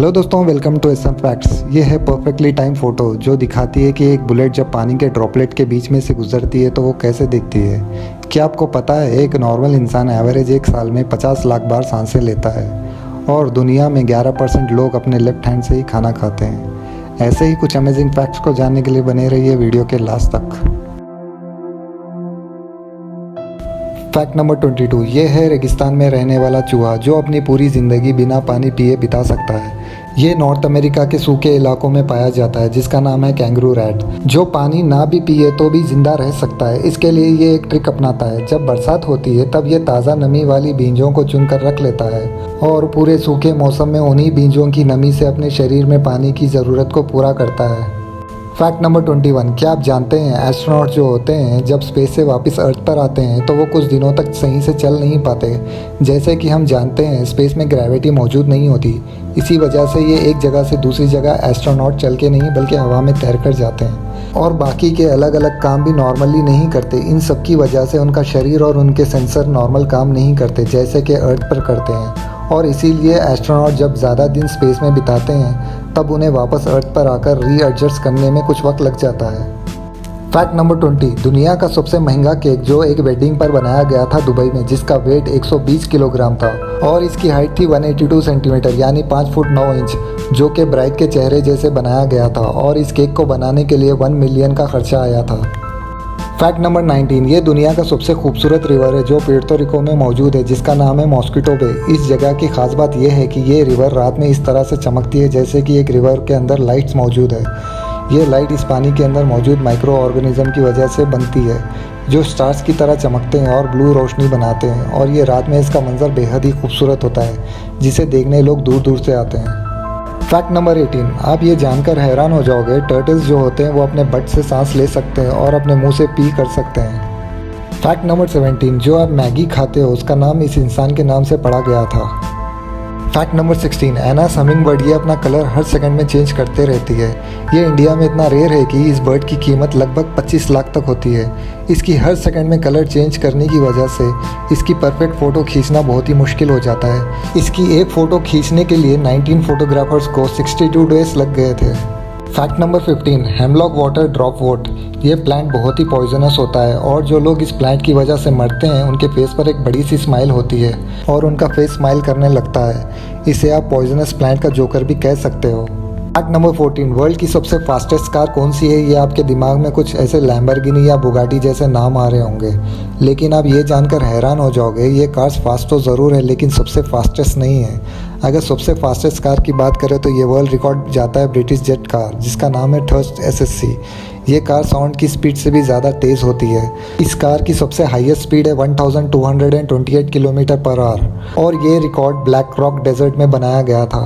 Hello दोस्तों, welcome to SM facts. ये है परफेक्टली टाइम फोटो जो दिखाती है कि एक बुलेट जब पानी के ड्रॉपलेट के बीच में से गुजरती है तो वो कैसे दिखती है। क्या आपको पता है एक नॉर्मल इंसान एवरेज एक साल में 50 लाख बार सांसें लेता है और दुनिया में 11% लोग अपने लेफ्ट हैंड से ही खाना खाते हैं। ऐसे ही कुछ अमेजिंग फैक्ट्स को जानने के लिए बने रहिए वीडियो के लास्ट तक। फैक्ट नंबर 22, ये है रेगिस्तान में रहने वाला चूहा जो अपनी पूरी ज़िंदगी बिना पानी पिए बिता सकता है। ये नॉर्थ अमेरिका के सूखे इलाकों में पाया जाता है जिसका नाम है कैंगरू रैट, जो पानी ना भी पिए तो भी जिंदा रह सकता है। इसके लिए ये एक ट्रिक अपनाता है। जब बरसात होती है तब ये ताज़ा नमी वाली बीजों को चुनकर रख लेता है और पूरे सूखे मौसम में उन्हीं बीजों की नमी से अपने शरीर में पानी की ज़रूरत को पूरा करता है। फैक्ट नंबर 21, क्या आप जानते हैं एस्ट्रोनॉट जो होते हैं जब स्पेस से वापस अर्थ पर आते हैं तो वो कुछ दिनों तक सही से चल नहीं पाते। जैसे कि हम जानते हैं स्पेस में ग्रेविटी मौजूद नहीं होती, इसी वजह से ये एक जगह से दूसरी जगह एस्ट्रोनॉट चल के नहीं बल्कि हवा में तैर कर जाते हैं और बाकी के अलग अलग काम भी नॉर्मली नहीं करते। इन सब की वजह से उनका शरीर और उनके सेंसर नॉर्मल काम नहीं करते जैसे कि अर्थ पर करते हैं और इसीलिए एस्ट्रोनॉट जब ज़्यादा दिन स्पेस में बिताते हैं तब उन्हें वापस अर्थ पर आकर रीएडजस्ट करने में कुछ वक्त लग जाता है। फैक्ट नंबर 20, दुनिया का सबसे महंगा केक जो एक वेडिंग पर बनाया गया था दुबई में, जिसका वेट 120 किलोग्राम था और इसकी हाइट थी 182 सेंटीमीटर यानी 5 फुट 9 इंच, जो कि ब्राइड के चेहरे जैसे बनाया गया था और इस केक को बनाने के लिए 1 मिलियन का खर्चा आया था। फैक्ट नंबर 19, ये दुनिया का सबसे खूबसूरत रिवर है जो पुर्तो रिको में मौजूद है जिसका नाम है मॉस्किटो बे। इस जगह की खास बात यह है कि ये रिवर रात में इस तरह से चमकती है जैसे कि एक रिवर के अंदर लाइट्स मौजूद है। ये लाइट इस पानी के अंदर मौजूद माइक्रो ऑर्गेनिज्म की वजह से बनती है जो स्टार्स की तरह चमकते हैं और ब्लू रोशनी बनाते हैं और ये रात में इसका मंजर बेहद ही खूबसूरत होता है जिसे देखने लोग दूर दूर से आते हैं। फैक्ट नंबर 18, आप ये जानकर हैरान हो जाओगे टर्टल्स जो होते हैं वो अपने बट से सांस ले सकते हैं और अपने मुंह से पी कर सकते हैं। फैक्ट नंबर 17, जो आप मैगी खाते हो उसका नाम इस इंसान के नाम से पड़ा गया था। फैक्ट नंबर 16, एनास हमिंगबर्ड ये अपना कलर हर सेकंड में चेंज करते रहती है। ये इंडिया में इतना रेयर है कि इस बर्ड की कीमत लगभग 25 लाख तक होती है। इसकी हर सेकंड में कलर चेंज करने की वजह से इसकी परफेक्ट फ़ोटो खींचना बहुत ही मुश्किल हो जाता है। इसकी एक फ़ोटो खींचने के लिए 19 फोटोग्राफर्स को 62 डेज लग गए थे। Fact number 15, hemlock water drop vote ये प्लांट बहुत ही पॉइजनस होता है और जो लोग इस प्लांट की वजह से मरते हैं उनके फेस पर एक बड़ी सी स्माइल होती है और उनका फेस स्माइल करने लगता है। इसे आप पॉइजनस प्लांट का जोकर भी कह सकते हो। फैक्ट नंबर 14, वर्ल्ड की सबसे फास्टेस्ट कार कौन सी है? ये आपके दिमाग में कुछ ऐसे लैम्बोर्गिनी या बुगाटी जैसे नाम आ रहे होंगे, लेकिन आप ये जानकर हैरान हो जाओगे ये कार्स फास्ट तो ज़रूर है लेकिन सबसे फास्टेस्ट नहीं है। अगर सबसे फास्टेस्ट कार की बात करें तो ये वर्ल्ड रिकॉर्ड जाता है ब्रिटिश जेट कार जिसका नाम है थर्स्ट SSC। ये कार साउंड की स्पीड से भी ज़्यादा तेज़ होती है। इस कार की सबसे हाईएस्ट स्पीड है 1228 किलोमीटर पर आवर और ये रिकॉर्ड ब्लैक रॉक डेजर्ट में बनाया गया था।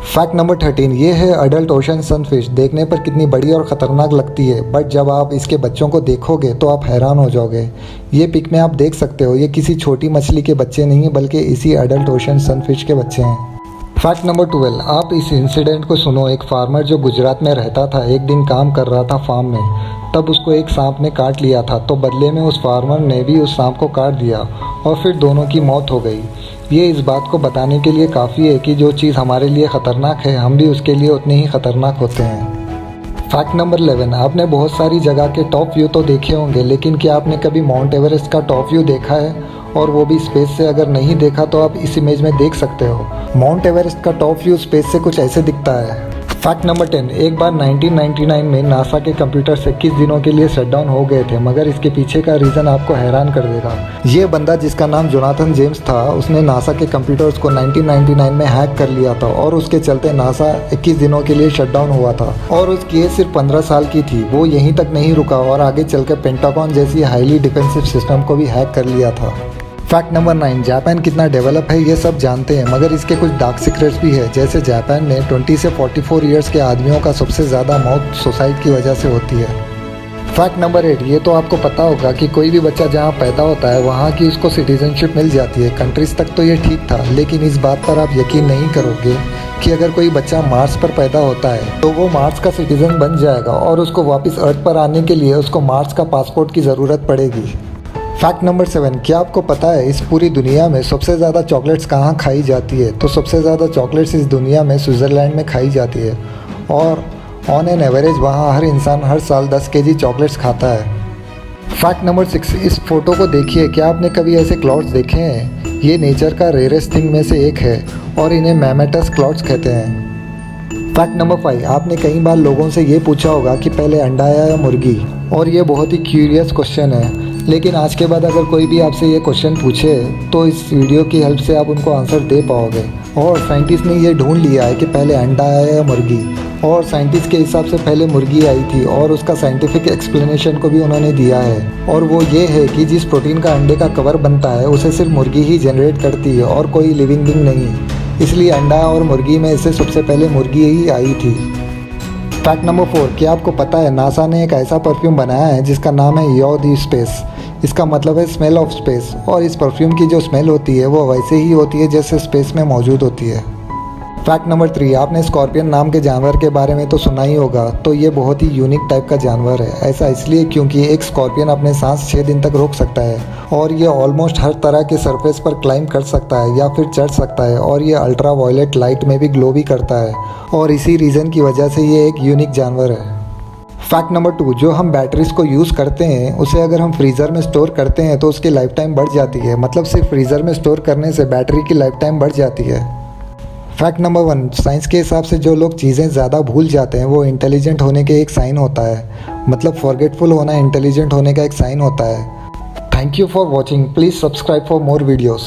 फैक्ट नंबर 13, ये है अडल्ट ओशन सनफिश। देखने पर कितनी बड़ी और ख़तरनाक लगती है बट जब आप इसके बच्चों को देखोगे तो आप हैरान हो जाओगे। ये पिक में आप देख सकते हो ये किसी छोटी मछली के बच्चे नहीं बल्कि इसी अडल्ट ओशन सनफिश के बच्चे हैं। फैक्ट नंबर 12, आप इस इंसिडेंट को सुनो। एक फार्मर जो गुजरात में रहता था एक दिन काम कर रहा था फार्म में, तब उसको एक सांप ने काट लिया था तो बदले में उस फार्मर ने भी उस सांप को काट दिया और फिर दोनों की मौत हो गई। ये इस बात को बताने के लिए काफ़ी है कि जो चीज़ हमारे लिए ख़तरनाक है हम भी उसके लिए उतने ही ख़तरनाक होते हैं। फैक्ट नंबर 11, आपने बहुत सारी जगह के टॉप व्यू तो देखे होंगे लेकिन क्या आपने कभी माउंट एवरेस्ट का टॉप व्यू देखा है? और वो भी स्पेस से? अगर नहीं देखा तो आप इस इमेज में देख सकते हो। माउंट एवरेस्ट का टॉप व्यू स्पेस से कुछ ऐसे दिखता है। फैक्ट नंबर 10, एक बार 1999 में नासा के कंप्यूटर 21 दिनों के लिए शटडाउन हो गए थे मगर इसके पीछे का रीज़न आपको हैरान कर देगा। ये बंदा जिसका नाम जोनाथन जेम्स था उसने नासा के कंप्यूटर्स को 1999 में हैक कर लिया था और उसके चलते नासा 21 दिनों के लिए शटडाउन हुआ था और उसकी एज सिर्फ 15 साल की थी। वो यहीं तक नहीं रुका और आगे चलकर पेंटागन जैसी हाईली डिफेंसिव सिस्टम को भी हैक कर लिया था। फैक्ट नंबर 9, जापान कितना डेवलप है ये सब जानते हैं मगर इसके कुछ डार्क सीक्रेट्स भी है। जैसे जापान में 20 से 44 ईयर्स के आदमियों का सबसे ज़्यादा मौत सुसाइड की वजह से होती है। फैक्ट नंबर 8, ये तो आपको पता होगा कि कोई भी बच्चा जहाँ पैदा होता है वहाँ की उसको सिटीजनशिप मिल जाती है। कंट्रीज तक तो ये ठीक था लेकिन इस बात पर आप यकीन नहीं करोगे कि अगर कोई बच्चा मार्स पर पैदा होता है तो वो मार्स का सिटीजन बन जाएगा और उसको वापस अर्थ पर आने के लिए उसको मार्स का पासपोर्ट की ज़रूरत पड़ेगी। फैक्ट नंबर 7, क्या आपको पता है इस पूरी दुनिया में सबसे ज़्यादा चॉकलेट्स कहाँ खाई जाती है? तो सबसे ज़्यादा चॉकलेट्स इस दुनिया में स्विट्ज़रलैंड में खाई जाती है और ऑन एन एवरेज वहाँ हर इंसान हर साल 10 केजी चॉकलेट्स खाता है। फैक्ट नंबर 6, इस फोटो को देखिए, क्या आपने कभी ऐसे क्लाउड्स देखे हैं? ये नेचर का रेयरेस्ट थिंग में से एक है और इन्हें मैमेटस क्लाउड्स कहते हैं। फैक्ट नंबर 5, आपने कई बार लोगों से ये पूछा होगा कि पहले अंडा आया या मुर्गी, और ये बहुत ही क्यूरियस क्वेश्चन है। लेकिन आज के बाद अगर कोई भी आपसे ये क्वेश्चन पूछे तो इस वीडियो की हेल्प से आप उनको आंसर दे पाओगे। और साइंटिस्ट ने ये ढूंढ लिया है कि पहले अंडा आया या मुर्गी, और साइंटिस्ट के हिसाब से पहले मुर्गी आई थी और उसका साइंटिफिक एक्सप्लेनेशन को भी उन्होंने दिया है, और वो ये है कि जिस प्रोटीन का अंडे का कवर बनता है उसे सिर्फ मुर्गी ही जनरेट करती है और कोई लिविंग बीइंग नहीं, इसलिए अंडा और मुर्गी में से सबसे पहले मुर्गी ही आई थी। फैक्ट नंबर 4, क्या आपको पता है नासा ने एक ऐसा परफ्यूम बनाया है जिसका नाम है यो दी स्पेस। इसका मतलब है स्मेल ऑफ स्पेस, और इस परफ्यूम की जो स्मेल होती है वो वैसे ही होती है जैसे स्पेस में मौजूद होती है। फैक्ट नंबर 3, आपने स्कॉर्पियन नाम के जानवर के बारे में तो सुना ही होगा। तो ये बहुत ही यूनिक टाइप का जानवर है। ऐसा इसलिए क्योंकि एक स्कॉर्पियन अपने सांस 6 दिन तक रोक सकता है, और ये ऑलमोस्ट हर तरह के सरफेस पर क्लाइंब कर सकता है या फिर चढ़ सकता है, और ये अल्ट्रा वायलेट लाइट में भी ग्लो भी करता है, और इसी रीज़न की वजह से ये एक यूनिक जानवर है। फैक्ट नंबर 2, जो हम बैटरीज को यूज़ करते हैं उसे अगर हम फ्रीज़र में स्टोर करते हैं तो उसकी लाइफ टाइम बढ़ जाती है। मतलब सिर्फ फ्रीज़र में स्टोर करने से बैटरी की लाइफ टाइम बढ़ जाती है। फैक्ट नंबर 1, साइंस के हिसाब से जो लोग चीज़ें ज़्यादा भूल जाते हैं वो इंटेलिजेंट होने के एक साइन होता है। मतलब फॉरगेटफुल होना इंटेलिजेंट होने का एक साइन होता है। Thank you for watching. Please subscribe for more videos.